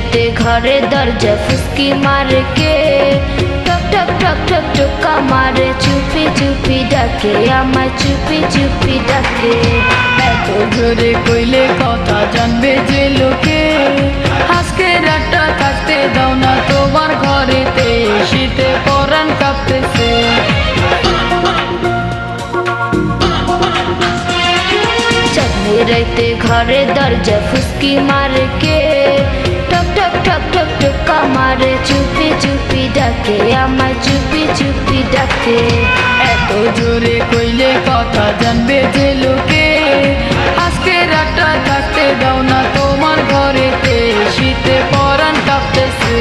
राते घरे दरजा फुसकी मार के ठक ठक ठक ठक टुका मारे चुपी चुपी डाके आमाय चुपी चुपी डाके এত জোরে কইলে কথা জানবে যে লোকে আজকে রাতটা থাকতে দাও না তোমার ঘরেতে শীতে পরাণ কাঁপতেছে राते घरे दरजा फुसकी मार के ठक ठक ठक ठक टुका मारे चुपी चुपी डाके आमाय चुपी चुपी डाके এত জোরে কইলে কথা জানবে যে লোকে আজকে রাতটা থাকতে দাও না তোমার ঘরেতে শীতে পরাণ কাঁপতেছে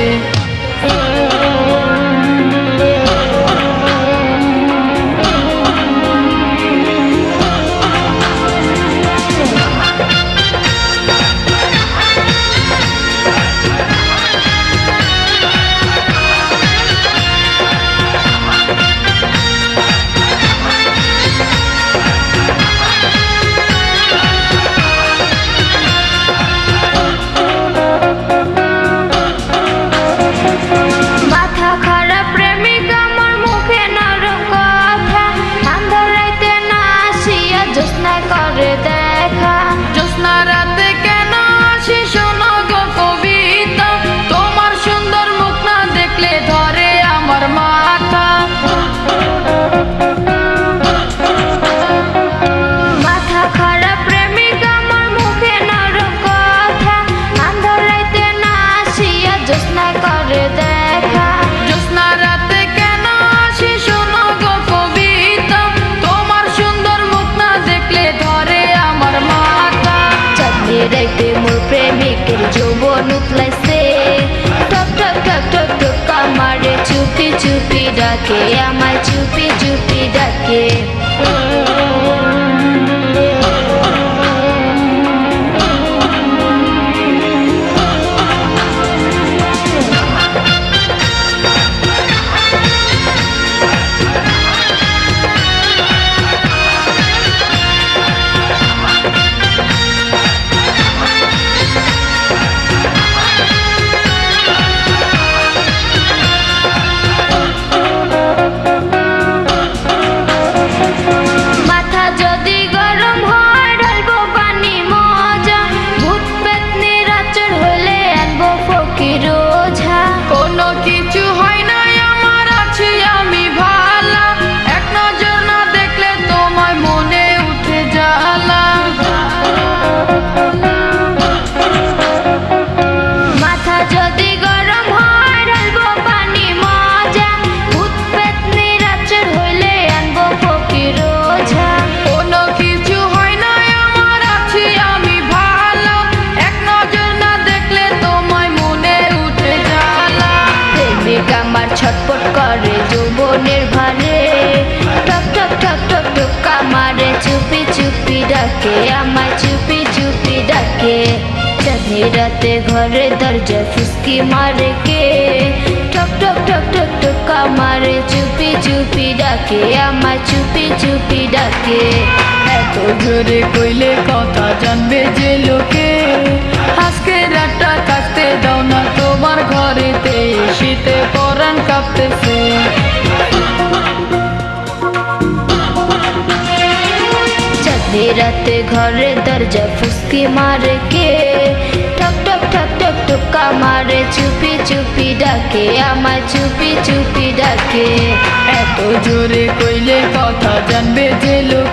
राते मोर प्रेमिकेर যৌবন উতলাইছে ठक ठक ठक ठक टुका मारे चुपी चुपी डाके आमाय चुपी चुपी डाके छटपट करे যৌবনের ভারে ठक ठक ठक ठक टुका मारे चुपी चुपी डाके आमाय चुपी चुपी डाके चाँदनी राते घरे दरजा फुसकी मारे के ठक ठक ठक ठक टुका मारे चुपी चुपी डाके आमाय चुपी चुपी डाके এত জোরে কইলে কথা জানবে যে লোকে আজকে রাতটা থাকতে দাও না তোমার ঘরেতে শীতে পরাণ কাঁপতেছে चाँदनी राते घरे दरजा फुसकी मारे के ठक ठक ठक ठक टुका मारे चुपी चुपी डाके आमाय चुपी चुपी डाके এত জোরে কইলে কথা জানবে যে লোকে